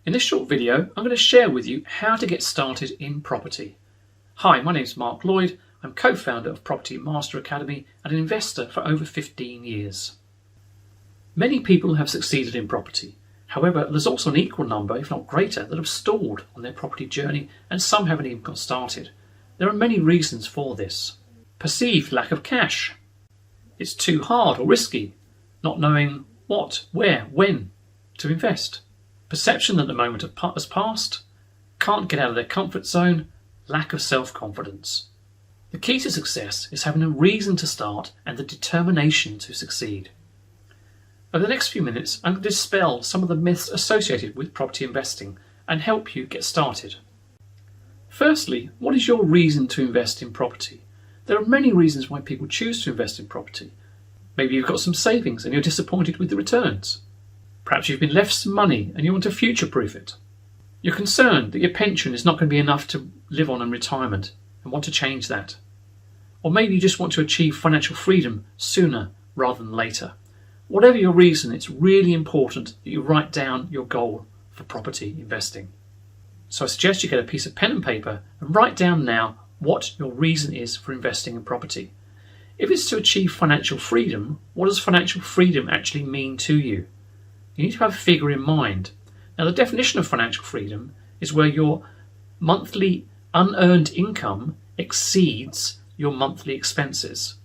In this short video, I'm going to share with you how to get started in property. Hi, my name is Lloyd. I'm co-founder of Property Master Academy and an investor for over 15 years. Many people have succeeded in property. However, there's also an equal number, if not greater, that have stalled on their property journey, and some haven't even got started. There are many reasons for this. Perceived lack of cash. It's too hard or risky, not knowing what, where, when to invest. Perception that the moment has passed, can't get out of their comfort zone, lack of self-confidence. The key to success is having a reason to start and the determination to succeed. Over the next few minutes, I'm going to dispel some of the myths associated with property investing and help you get started. Firstly, what is your reason to invest in property? There are many reasons why people choose to invest in property. Maybe you've got some savings and you're disappointed with the returns. Perhaps you've been left some money and you want to future-proof it. You're concerned that your pension is not going to be enough to live on in retirement and want to change that. Or maybe you just want to achieve financial freedom sooner rather than later. Whatever your reason, it's really important that you write down your goal for property investing. So I suggest you get a piece of pen and paper and write down now what your reason is for investing in property. If it's to achieve financial freedom, what does financial freedom actually mean to you? You need to have a figure in mind. Now, the definition of financial freedom is where your monthly unearned income exceeds your monthly expenses.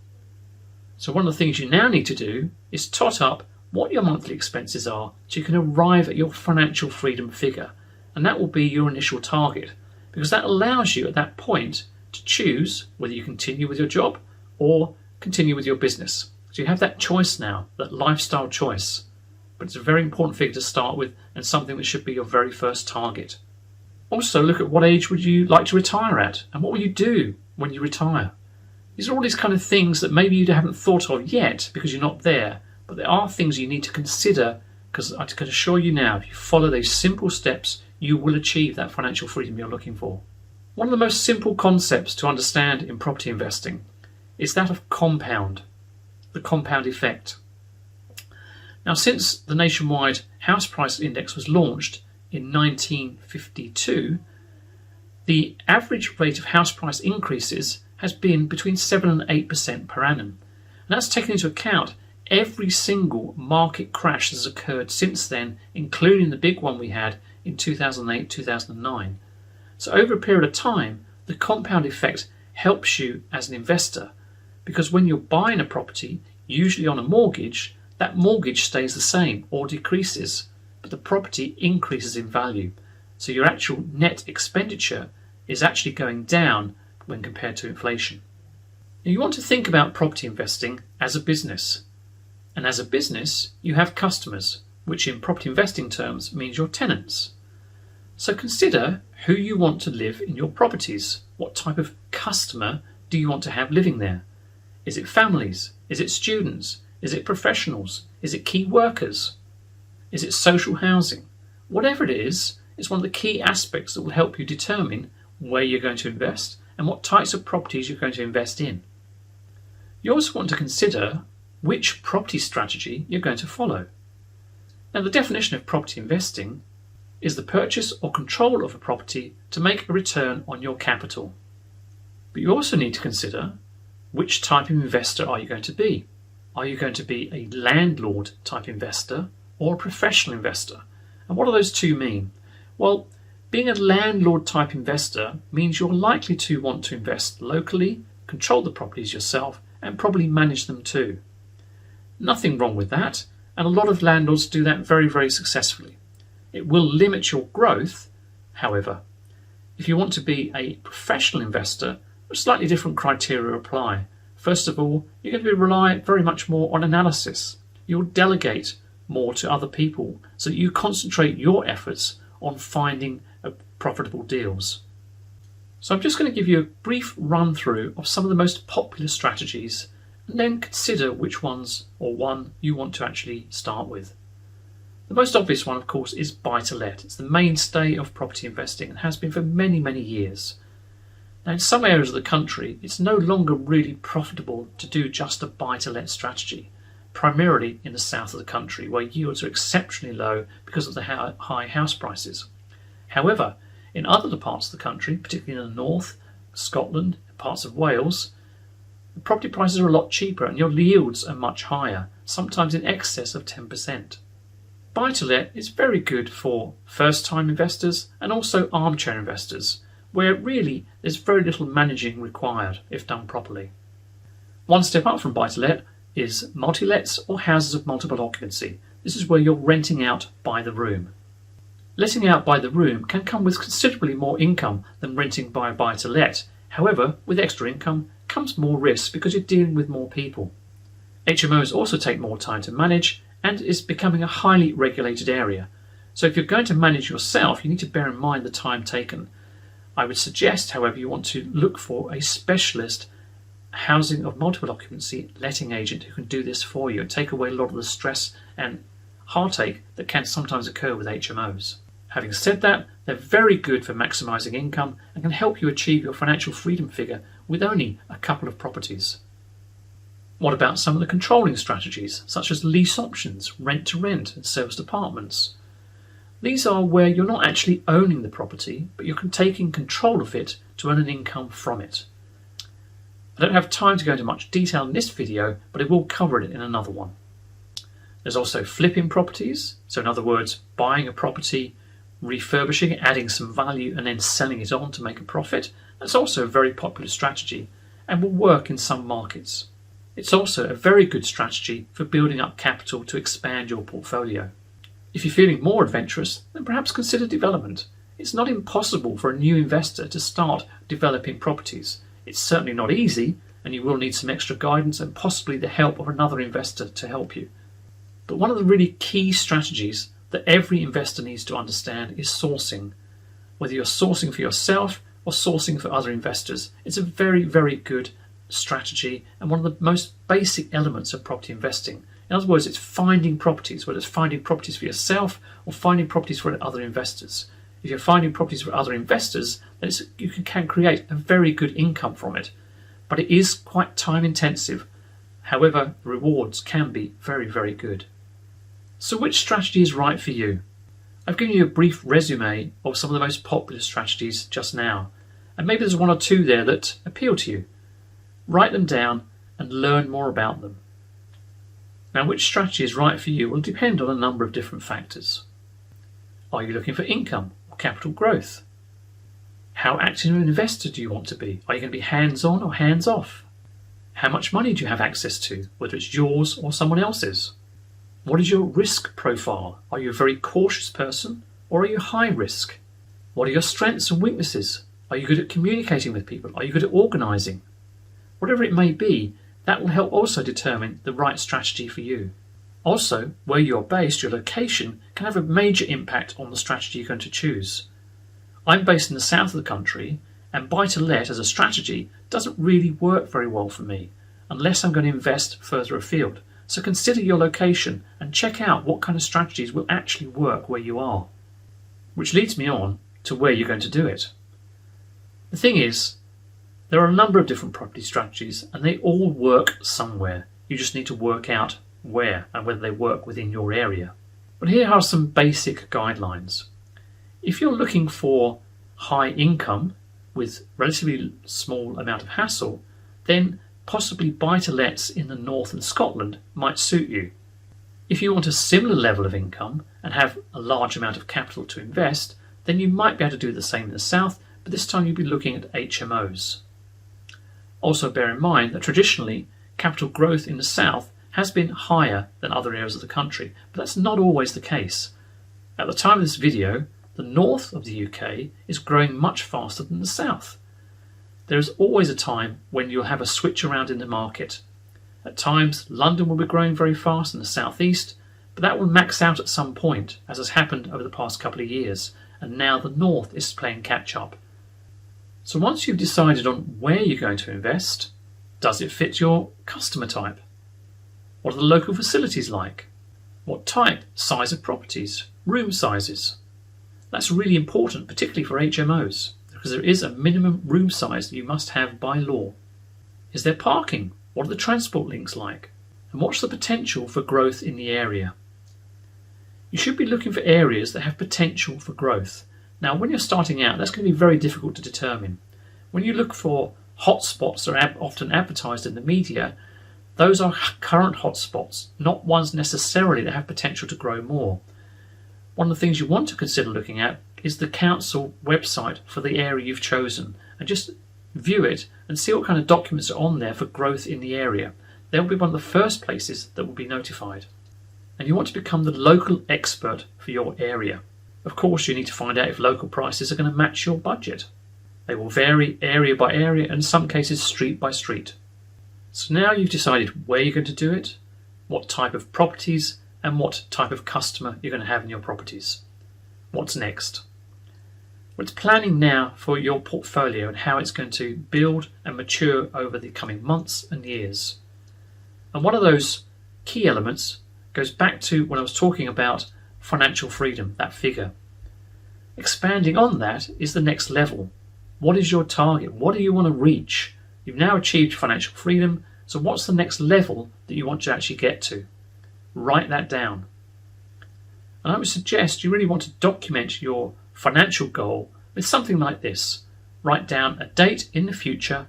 So one of the things you now need to do is tot up what your monthly expenses are so you can arrive at your financial freedom figure. And that will be your initial target, because that allows you at that point to choose whether you continue with your job or continue with your business. So you have that choice now, that lifestyle choice. But it's a very important figure to start with and something that should be your very first target. Also, look at what age would you like to retire at and what will you do when you retire. These are all these kind of things that maybe you haven't thought of yet because you're not there, but there are things you need to consider, because I can assure you now, if you follow these simple steps, you will achieve that financial freedom you're looking for. One of the most simple concepts to understand in property investing is that of the compound effect. Now, since the nationwide house price index was launched in 1952, the average rate of house price increases has been between 7 and 8% per annum. And that's taken into account every single market crash that has occurred since then, including the big one we had in 2008, 2009. So over a period of time, the compound effect helps you as an investor, because when you're buying a property, usually on a mortgage, that mortgage stays the same or decreases, but the property increases in value. So your actual net expenditure is actually going down when compared to inflation. Now, you want to think about property investing as a business. And as a business, you have customers, which in property investing terms means your tenants. So consider who you want to live in your properties. What type of customer do you want to have living there? Is it families? Is it students? Is it professionals? Is it key workers? Is it social housing? Whatever it is, it's one of the key aspects that will help you determine where you're going to invest and what types of properties you're going to invest in. You also want to consider which property strategy you're going to follow. Now, the definition of property investing is the purchase or control of a property to make a return on your capital. But you also need to consider which type of investor are you going to be. Are you going to be a landlord type investor or a professional investor? And what do those two mean? Well, being a landlord type investor means you're likely to want to invest locally, control the properties yourself, and probably manage them too. Nothing wrong with that, and a lot of landlords do that very, very successfully. It will limit your growth, however. If you want to be a professional investor, slightly different criteria apply. First of all, you're going to rely very much more on analysis. You'll delegate more to other people so that you concentrate your efforts on finding profitable deals. So I'm just going to give you a brief run through of some of the most popular strategies and then consider which ones or one you want to actually start with. The most obvious one, of course, is buy-to-let. It's the mainstay of property investing and has been for many, many years. Now, in some areas of the country, it's no longer really profitable to do just a buy-to-let strategy. primarily in the south of the country, where yields are exceptionally low because of the high house prices. However, in other parts of the country, particularly in the north, Scotland, parts of Wales, the property prices are a lot cheaper and your yields are much higher, sometimes in excess of 10%. Buy-to-let is very good for first-time investors and also armchair investors, where really there's very little managing required if done properly. One step up from buy-to-let is multi-lets or houses of multiple occupancy. This is where you're renting out by the room. Letting out by the room can come with considerably more income than renting by a buy-to-let. However, with extra income comes more risk because you're dealing with more people. HMOs also take more time to manage and is becoming a highly regulated area. So if you're going to manage yourself, you need to bear in mind the time taken. I would suggest, however, you want to look for a specialist housing of multiple occupancy letting agent who can do this for you and take away a lot of the stress and heartache that can sometimes occur with HMOs. Having said that, they're very good for maximising income and can help you achieve your financial freedom figure with only a couple of properties. What about some of the controlling strategies, such as lease options, rent-to-rent and serviced apartments? These are where you're not actually owning the property, but you're taking control of it to earn an income from it. I don't have time to go into much detail in this video, but I will cover it in another one. There's also flipping properties, so in other words, buying a property, refurbishing it, adding some value and then selling it on to make a profit. That's also a very popular strategy and will work in some markets. It's also a very good strategy for building up capital to expand your portfolio. If you're feeling more adventurous, then perhaps consider development. It's not impossible for a new investor to start developing properties. It's certainly not easy, and you will need some extra guidance and possibly the help of another investor to help you. But one of the really key strategies that every investor needs to understand is sourcing. Whether you're sourcing for yourself or sourcing for other investors, it's a very, very good strategy and one of the most basic elements of property investing. In other words, it's finding properties, whether it's finding properties for yourself or finding properties for other investors. If you're finding properties for other investors, then you can create a very good income from it. But it is quite time intensive. However, the rewards can be very, very good. So which strategy is right for you? I've given you a brief resume of some of the most popular strategies just now, and maybe there's one or two there that appeal to you. Write them down and learn more about them. Now, which strategy is right for you will depend on a number of different factors. Are you looking for income or capital growth? How active an investor do you want to be? Are you going to be hands-on or hands-off? How much money do you have access to, whether it's yours or someone else's? What is your risk profile? Are you a very cautious person or are you high risk? What are your strengths and weaknesses? Are you good at communicating with people? Are you good at organising? Whatever it may be, that will help also determine the right strategy for you. Also, where you're based, your location can have a major impact on the strategy you're going to choose. I'm based in the south of the country, and buy-to-let as a strategy doesn't really work very well for me unless I'm going to invest further afield. So consider your location and check out what kind of strategies will actually work where you are. Which leads me on to where you're going to do it. The thing is, there are a number of different property strategies and they all work somewhere. You just need to work out where and whether they work within your area. But here are some basic guidelines. If you're looking for high income with relatively small amount of hassle, then possibly buy-to-lets in the north and Scotland might suit you. If you want a similar level of income and have a large amount of capital to invest, then you might be able to do the same in the south, but this time you'll be looking at HMOs. Also bear in mind that traditionally capital growth in the south has been higher than other areas of the country, but that's not always the case. At the time of this video, the north of the UK is growing much faster than the south. There is always a time when you'll have a switch around in the market. At times, London will be growing very fast in the southeast, but that will max out at some point, as has happened over the past couple of years, and now the north is playing catch up. So once you've decided on where you're going to invest, does it fit your customer type? What are the local facilities like? What type, size of properties, room sizes? That's really important, particularly for HMOs, because there is a minimum room size that you must have by law. Is there parking? What are the transport links like? And what's the potential for growth in the area? You should be looking for areas that have potential for growth. Now, when you're starting out, that's going to be very difficult to determine. When you look for hotspots that are often advertised in the media, those are current hotspots, not ones necessarily that have potential to grow more. One of the things you want to consider looking at is the council website for the area you've chosen, and just view it and see what kind of documents are on there for growth in the area. They'll be one of the first places that will be notified. And you want to become the local expert for your area. Of course, you need to find out if local prices are going to match your budget. They will vary area by area and in some cases street by street. So now you've decided where you're going to do it, what type of properties and what type of customer you're going to have in your properties. What's next? Well, it's planning now for your portfolio and how it's going to build and mature over the coming months and years. And one of those key elements goes back to when I was talking about financial freedom, that figure. Expanding on that is the next level. What is your target? What do you want to reach? You've now achieved financial freedom, so what's the next level that you want to actually get to? Write that down. And I would suggest you really want to document your financial goal with something like this. Write down a date in the future,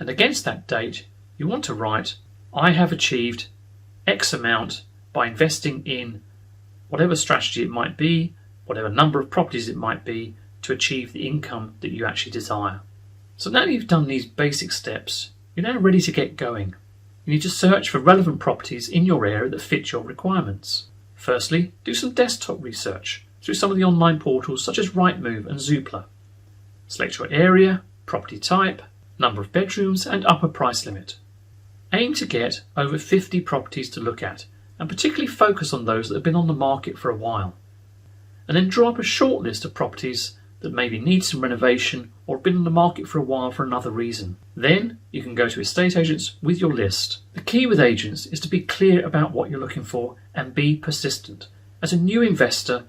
and against that date you want to write, I have achieved X amount by investing in whatever strategy it might be, whatever number of properties it might be, to achieve the income that you actually desire. So now you've done these basic steps, you're now ready to get going. You need to search for relevant properties in your area that fit your requirements. Firstly, do some desktop research through some of the online portals such as Rightmove and Zoopla. Select your area, property type, number of bedrooms and upper price limit. Aim to get over 50 properties to look at, and particularly focus on those that have been on the market for a while. And then draw up a short list of properties that maybe need some renovation or have been on the market for a while for another reason. Then you can go to estate agents with your list. The key with agents is to be clear about what you're looking for and be persistent. As a new investor,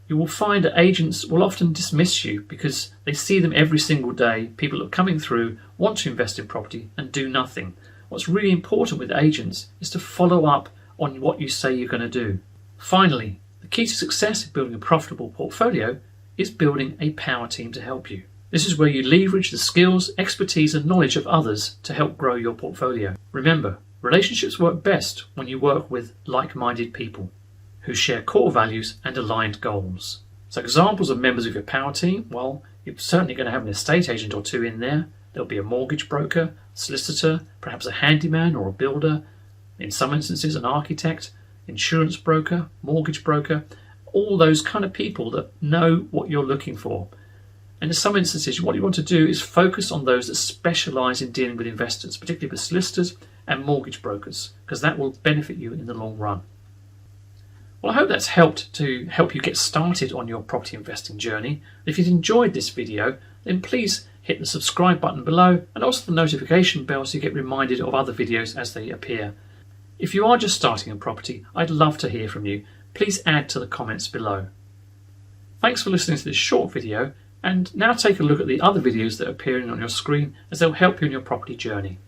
you will find that agents will often dismiss you because they see them every single day. People are coming through, want to invest in property and do nothing. What's really important with agents is to follow up on what you say you're going to do. Finally, the key to success in building a profitable portfolio is building a power team to help you. This is where you leverage the skills, expertise and knowledge of others to help grow your portfolio. Remember, relationships work best when you work with like-minded people who share core values and aligned goals. So examples of members of your power team, well, you're certainly going to have an estate agent or two in there. There'll be a mortgage broker, solicitor, perhaps a handyman or a builder, in some instances an architect, insurance broker, mortgage broker, all those kind of people that know what you're looking for. And in some instances, what you want to do is focus on those that specialise in dealing with investors, particularly with solicitors and mortgage brokers, because that will benefit you in the long run. Well, I hope that's helped to help you get started on your property investing journey. If you've enjoyed this video, then please hit the subscribe button below and also the notification bell so you get reminded of other videos as they appear. If you are just starting in property, I'd love to hear from you. Please add to the comments below. Thanks for listening to this short video, and now take a look at the other videos that are appearing on your screen as they'll help you in your property journey.